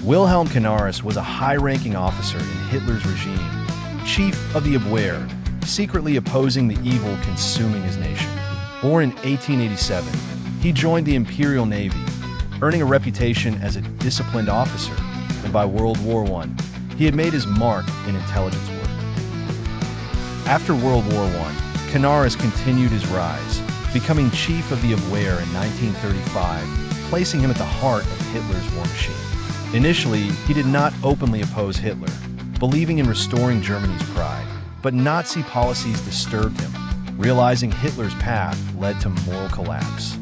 Wilhelm Canaris was a high-ranking officer in Hitler's regime, chief of the Abwehr, secretly opposing the evil consuming his nation. Born in 1887, he joined the Imperial Navy, earning a reputation as a disciplined officer, and by World War I, he had made his mark in intelligence work. After World War I, Canaris continued his rise, becoming chief of the Abwehr in 1935, placing him at the heart of Hitler's war machine. Initially, he did not openly oppose Hitler, believing in restoring Germany's pride, but Nazi policies disturbed him, realizing Hitler's path led to moral collapse.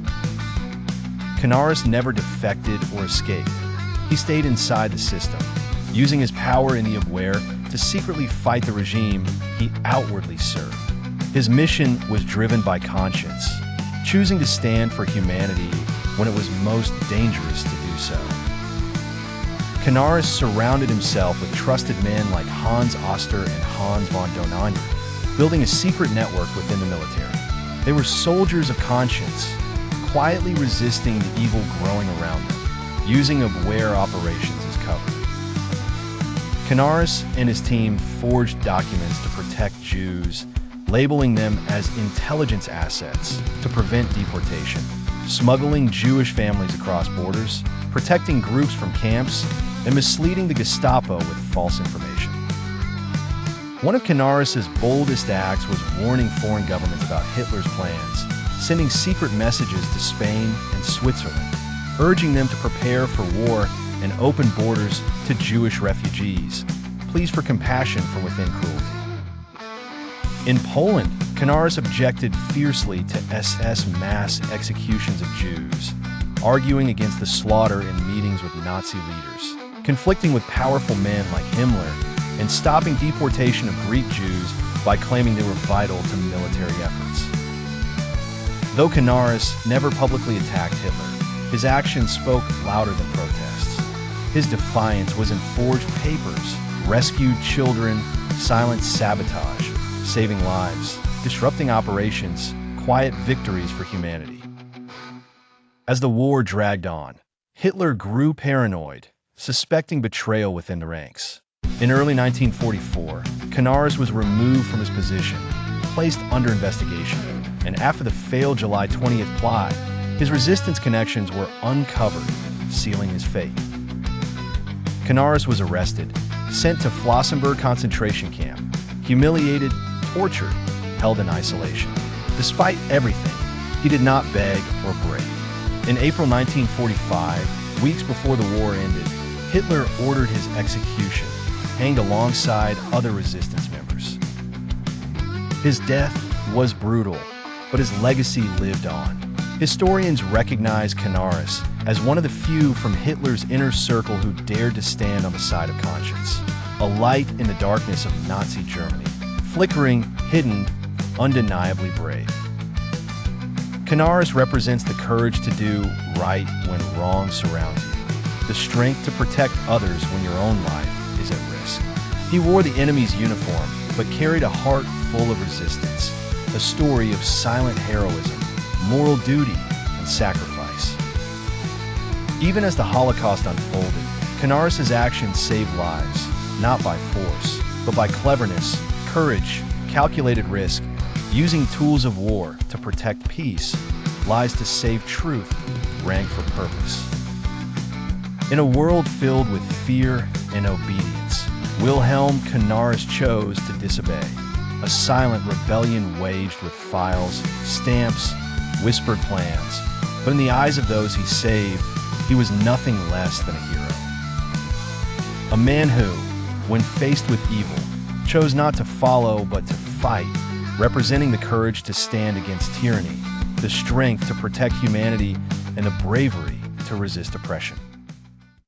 Canaris never defected or escaped. He stayed inside the system, using his power in the Abwehr to secretly fight the regime he outwardly served. His mission was driven by conscience, choosing to stand for humanity when it was most dangerous to do so. Canaris surrounded himself with trusted men like Hans Oster and Hans von Donanien, building a secret network within the military. They were soldiers of conscience, quietly resisting the evil growing around them, using Abwehr operations as cover. Canaris and his team forged documents to protect Jews, labeling them as intelligence assets to prevent deportation, smuggling Jewish families across borders, protecting groups from camps, and misleading the Gestapo with false information. One of Canaris' boldest acts was warning foreign governments about Hitler's plans, sending secret messages to Spain and Switzerland, urging them to prepare for war and open borders to Jewish refugees, pleas for compassion from within cruelty. In Poland, Canaris objected fiercely to SS mass executions of Jews, arguing against the slaughter in meetings with Nazi leaders, conflicting with powerful men like Himmler, and stopping deportation of Greek Jews by claiming they were vital to military efforts. Though Canaris never publicly attacked Hitler, his actions spoke louder than protests. His defiance was in forged papers, rescued children, silent sabotage, saving lives, disrupting operations, quiet victories for humanity. As the war dragged on, Hitler grew paranoid, suspecting betrayal within the ranks. In early 1944, Canaris was removed from his position, placed under investigation, and after the failed July 20th plot, his resistance connections were uncovered, sealing his fate. Canaris was arrested, sent to Flossenburg concentration camp, humiliated, tortured, held in isolation. Despite everything, he did not beg or break. In April 1945, weeks before the war ended, Hitler ordered his execution, hanged alongside other resistance members. His death was brutal, but his legacy lived on. Historians recognize Canaris as one of the few from Hitler's inner circle who dared to stand on the side of conscience, a light in the darkness of Nazi Germany, flickering, hidden, undeniably brave. Canaris represents the courage to do right when wrong surrounds you, the strength to protect others when your own life is at risk. He wore the enemy's uniform, but carried a heart full of resistance, a story of silent heroism, moral duty, and sacrifice. Even as the Holocaust unfolded, Canaris' actions saved lives, not by force, but by cleverness, courage, calculated risk, using tools of war to protect peace, lies to save truth, rank for purpose. In a world filled with fear and obedience, Wilhelm Canaris chose to disobey, a silent rebellion waged with files, stamps, whispered plans, but in the eyes of those he saved, he was nothing less than a hero. A man who, when faced with evil, chose not to follow but to fight, representing the courage to stand against tyranny, the strength to protect humanity, and the bravery to resist oppression.